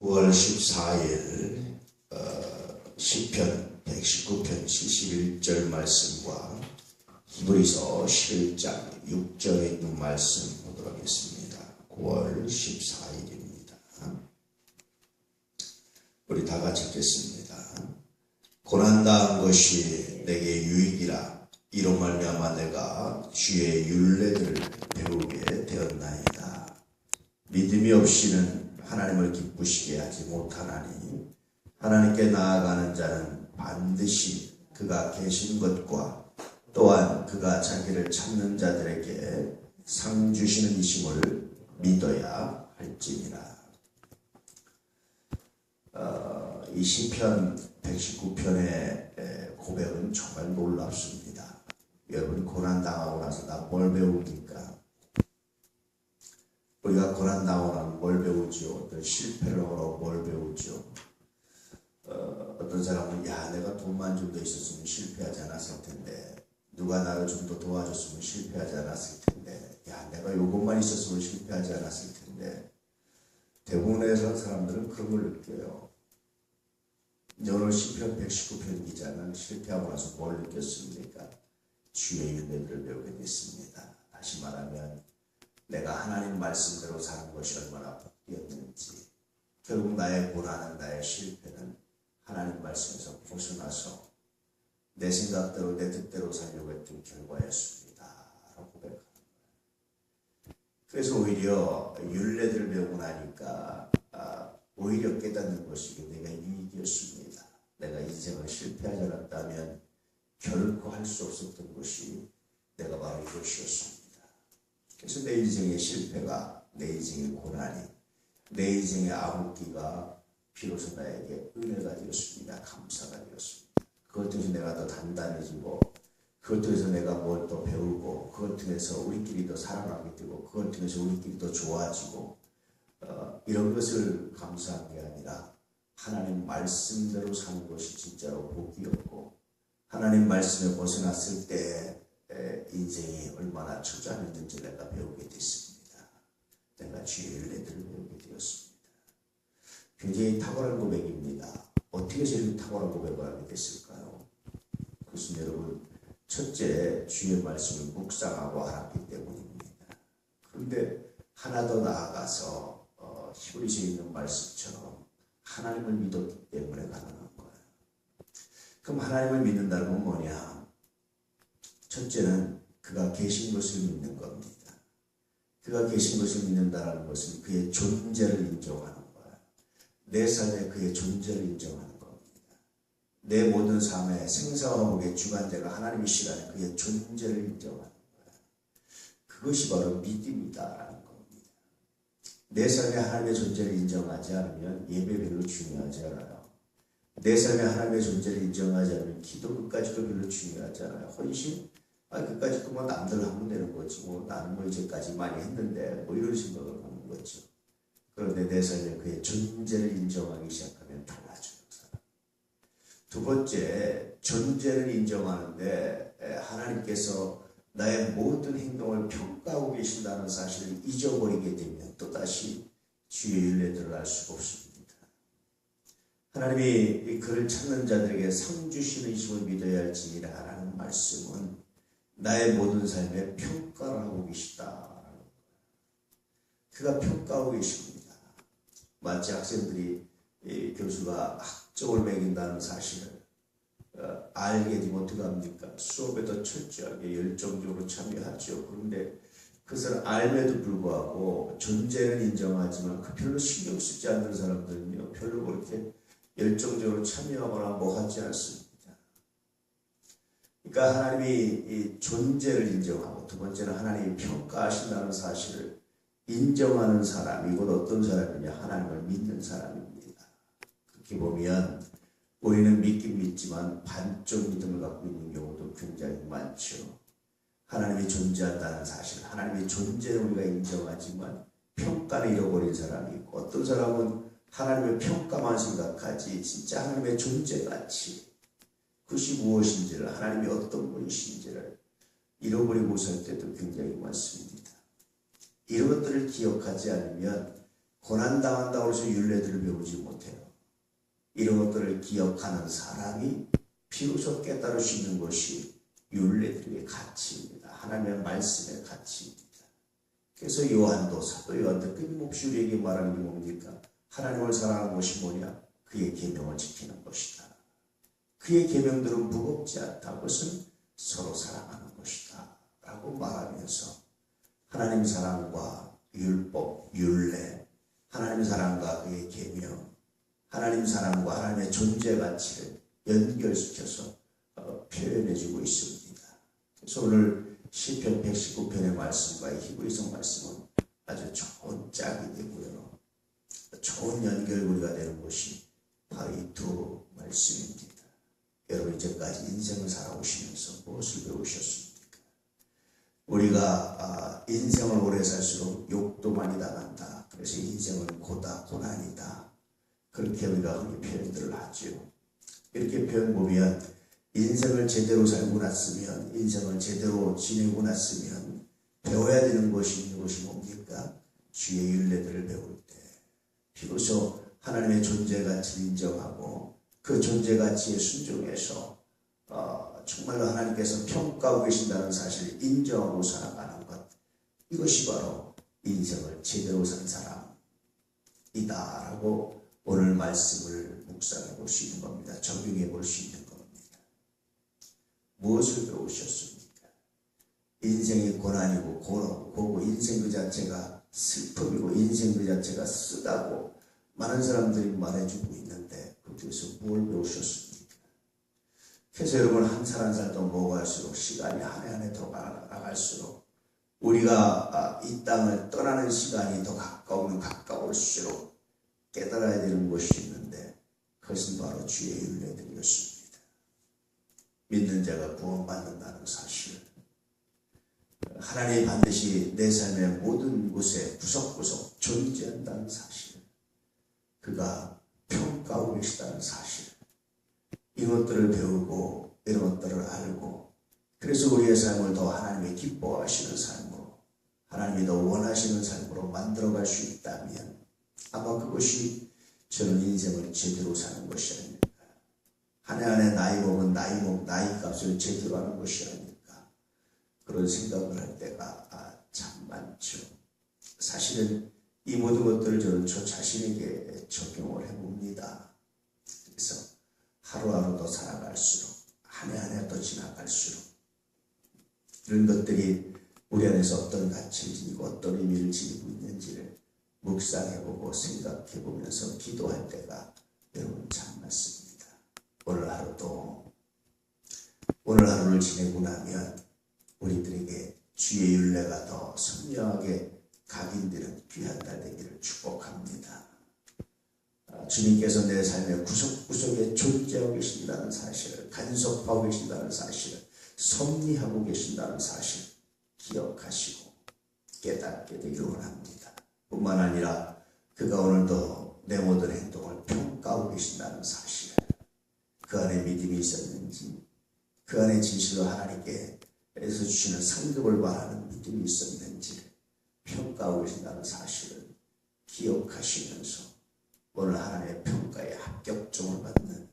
9월 14일 시편 119편 71절 말씀과 히브리서 11장 6절에 있는 말씀 보도록 하겠습니다. 9월 14일입니다. 우리 다 같이 읽겠습니다. 고난당한 것이 내게 유익이라. 이로 말미암아 내가 주의 율례들을 배우게 되었나이다. 믿음이 없이는 하나님을 기쁘시게 하지 못하나니 하나님께 나아가는 자는 반드시 그가 계신 것과 또한 그가 자기를 찾는 자들에게 상 주시는 이심을 믿어야 할지니라. 이 시편 119편의 고백은 정말 놀랍습니다. 여러분, 고난당하고 나서 나 뭘 배웁니까? 우리가 고난당하고 나면 뭘 배우죠? 어떤 실패를 하고 뭘 배우죠? 어떤 사람은 내가 돈만 좀 더 있었으면 실패하지 않았을 텐데, 누가 나를 좀 더 도와줬으면 실패하지 않았을 텐데, 내가 요것만 있었으면 실패하지 않았을 텐데. 대부분의 사람들은 그런 걸 느껴요. 오늘 시편 119편 기자는 실패하고 나서 뭘 느꼈습니까? 주의 율례들을 배우게 됐습니다. 다시 말하면 내가 하나님 말씀대로 사는 것이 얼마나 복되었는지, 결국 나의 고난은, 나의 실패는 하나님 말씀에서 벗어나서 내 생각대로 내 뜻대로 살려고 했던 결과였습니다 라고 고백하는 거예요. 그래서 오히려 율례들을 배우고 나니까 오히려 깨닫는 것이 내가 유익이었습니다. 내가 인생을 실패하지 않았다면 결코 할 수 없었던 것이 내가 바로 이것이었습니다. 그래서 내 인생의 실패가, 내 인생의 고난이, 내 인생의 암흑기가 비로소 나에게 은혜가 되었습니다. 감사가 되었습니다. 그것 통해서 내가 더 단단해지고, 그것 통해서 내가 뭘 더 배우고, 그것 통해서 우리끼리 더 사랑하게 되고, 그것 통해서 우리끼리 더 좋아지고, 이런 것을 감사한 게 아니라 하나님 말씀대로 사는 것이 진짜로 복이었고, 하나님 말씀에 벗어났을 때 인생이 얼마나 처참했는지 내가 배우게 됐습니다. 내가 주의 율례들을 배우게 되었습니다. 굉장히 탁월한 고백입니다. 어떻게 해서 이렇게 탁월한 고백을 하게 됐을까요? 그것은 여러분, 첫째, 주의 말씀을 묵상하고 알았기 때문입니다. 그런데 하나 더 나아가서 히브리서에 있는 말씀처럼 하나님을 믿었기 때문에 가능한 거예요. 그럼 하나님을 믿는다는 건 뭐냐? 첫째는 그가 계신 것을 믿는 겁니다. 그가 계신 것을 믿는다는 것은 그의 존재를 인정하는 거예요. 내 삶에 그의 존재를 인정하는 겁니다. 내 모든 삶의 생사와 복의 주관자가 하나님이시라는 그의 존재를 인정하는 거예요. 그것이 바로 믿음이다라는 겁니다. 내 삶에 하나님의 존재를 인정하지 않으면 예배 별로 중요하지 않아요. 내 삶에 하나님의 존재를 인정하지 않으면 기도 끝까지도 별로 중요하지 않아요. 헌신? 끝까지 그만 남들 하면 되는 거지. 나는 이제까지 많이 했는데, 이런 생각을 하는 거죠. 그런데 내 삶에 그의 존재를 인정하기 시작하면 달라져요. 두 번째, 존재를 인정하는데 하나님께서 나의 모든 행동을 평가하고 계신다는 사실을 잊어버리게 되면 또다시 주의 율례들을 알 수가 없습니다. 하나님이 그를 찾는 자들에게 상 주시는 이심을 믿어야 할지니라라는 말씀은 나의 모든 삶에 평가를 하고 계시다. 그가 평가하고 계십니다. 마치 학생들이 교수가 학점을 매긴다는 사실을 알게 되면 어떻게 합니까? 수업에 더 철저하게 열정적으로 참여하죠. 그런데 그것을 알매도 불구하고 존재는 인정하지만 별로 신경 쓰지 않는 사람들은요, 별로 그렇게 열정적으로 참여하거나 하지 않습니다. 그러니까 하나님이 이 존재를 인정하고, 두 번째는 하나님이 평가하신다는 사실을 인정하는 사람, 이건 어떤 사람이냐? 하나님을 믿는 사람입니다. 그렇게 보면 우리는 믿긴 믿지만 반쪽 믿음을 갖고 있는 경우도 굉장히 많죠. 하나님이 존재한다는 사실, 하나님의 존재를 우리가 인정하지만 평가를 잃어버린 사람이 있고, 어떤 사람은 하나님의 평가만 생각하지 진짜 하나님의 존재가치, 그것이 무엇인지를, 하나님이 어떤 분이신지를 잃어버리고 살 때도 굉장히 많습니다. 이런 것들을 기억하지 않으면 고난당한다고 해서 율례들을 배우지 못해요. 이런 것들을 기억하는 사람이 비로소 깨달을 수 있는 것이 율례들의 가치입니다. 하나님의 말씀의 가치입니다. 그래서 요한도 사도 요한도 끊임없이 우리에게 말하는 게 뭡니까? 하나님을 사랑하는 것이 뭐냐? 그의 계명을 지키는 것이다. 그의 계명들은 무겁지 않다. 그것은 서로 사랑하는 것이다 라고 말하면서 하나님 사랑과 율법, 율례, 하나님 사랑과 그의 계명, 하나님 사랑과 하나님의 존재 가치를 연결시켜서 표현해주고 있습니다. 그래서 오늘 시편 119편의 말씀과 히브리서 말씀은 아주 좋은 짝이 되고요. 좋은 연결고리가 되는 것이 바로 이 두 말씀입니다. 여러분 이제까지 인생을 살아오시면서 무엇을 배우셨습니까? 우리가 인생을 오래 살수록 욕도 많이 당한다. 그래서 인생은 고다, 고난이다. 그렇게 우리가 흔히 표현들을 하죠. 이렇게 표현 보면 인생을 제대로 살고 났으면, 인생을 제대로 지내고 났으면 배워야 되는 것이 있는 것이 뭡니까? 주의 율례들을 배울 때 비로소 하나님의 존재 가치를 인정하고 그 존재 가치에 순종해서 정말로 하나님께서 평가하고 계신다는 사실을 인정하고 살아가는 것, 이것이 바로 인생을 제대로 산 사람이다라고 오늘 말씀을 묵상해 볼 수 있는 겁니다. 적용해 볼 수 있는 겁니다. 무엇을 배우셨습니까? 인생이 고난이고 고고 인생 그 자체가 슬픔이고 인생 그 자체가 쓰다고 많은 사람들이 말해주고 있는데 거기에서 뭘 배우셨습니까? 그래서 여러분 한 살 한 살 더 먹어갈수록 시간이 한 해 한 해 더 나갈수록 우리가 이 땅을 떠나는 시간이 더 가까울수록 깨달아야 되는 것이 있는데 그것은 바로 주의 율례들이었습니다. 믿는 자가 구원받는다는 사실, 하나님이 반드시 내 삶의 모든 곳에 구석구석 존재한다는 사실, 그가 평가하고 계시다는 사실, 이것들을 배우고 이런 것들을 알고 그래서 우리의 삶을 더 하나님이 기뻐하시는 삶으로, 하나님이 더 원하시는 삶으로 만들어갈 수 있다면 아마 그것이 저는 인생을 제대로 사는 것이 아닙니까? 한 해 한 해 나이 먹은 나이 값을 제대로 하는 것이 아닐까, 그런 생각을 할 때가 참 많죠. 사실은 이 모든 것들을 저는 저 자신에게 적용을 해봅니다. 그래서 하루하루 더 살아갈수록, 한 해 한 해 더 지나갈수록 이런 것들이 우리 안에서 어떤 가치를 지니고 어떤 의미를 지니고 있는지를 묵상해보고 생각해보면서 기도할 때가 여러분 참 많습니다. 오늘 하루를 지내고 나면 우리들에게 주의 율례가 더 선명하게 각인되는 귀한 날 되기를 축복합니다. 주님께서 내 삶의 구석구석에 존재하고 계신다는 사실을, 간섭하고 계신다는 사실을, 섭리하고 계신다는 사실을 기억하시고 깨닫게 되기를 원합니다. 뿐만 아니라 그가 오늘도 내 모든 행동을 평가하고 계신다는 사실, 그 안에 믿음이 있었는지, 그 안에 진실로 하나님께서 주시는 상급을 바라는 믿음이 있었는지를 평가하고 계신다는 사실을 기억하시면서 오늘 하나님의 평가에 합격점을 받는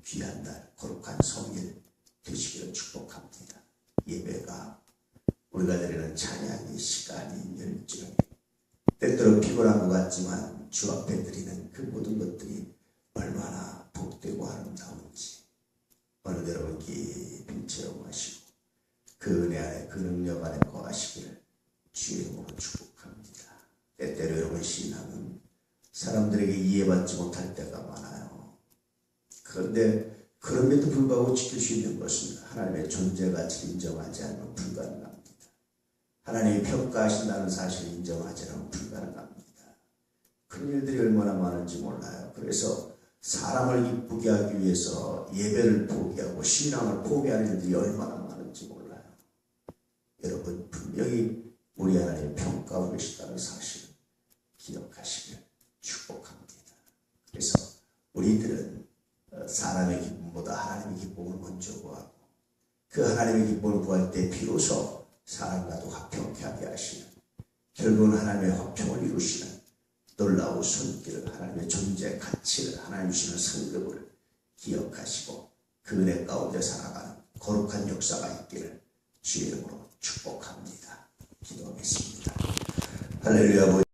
귀한 날, 거룩한 성일 되시기를 축복합니다. 예배가 우리가 드리는 찬양의 시간이 열정이 때때로 피곤한 것 같지만 주 앞에 드리는 그 모든 것들이 얼마나 복되고 아름다운지 오늘 여러분 깊이 체험하시고 그 은혜 안에, 그 능력 안에 거하시기를 주의 이름으로 축복합니다. 때때로 여러분 신앙은 사람들에게 이해받지 못할 때가 많아요. 그런데 그럼에도 불구하고 지킬 수 있는 것은 하나님의 존재 가치를 인정하지 않으면 불가능합니다. 하나님이 평가하신다는 사실을 인정하지 않으면 불가능합니다. 그런 일들이 얼마나 많은지 몰라요. 그래서 사람을 기쁘게 하기 위해서 예배를 포기하고 신앙을 포기하는 일들이 얼마나 많은지 몰라요. 여러분 분명히 우리 하나님 평가하고 계시다는 사실을 기억하시길 축복합니다. 그래서 우리들은 사람의 기쁨보다 하나님의 기쁨을 먼저 구하고 그 하나님의 기쁨을 구할 때 비로소 사람과도 화평케 하게 하시는, 결국은 하나님의 화평을 이루시는, 또 놀라운 손길을, 하나님의 존재 가치를, 하나님 주시는 성급을 기억하시고 그 은혜 가운데 살아가는 거룩한 역사가 있기를 주의 이름으로 축복합니다. 기도하겠습니다. 할렐루야.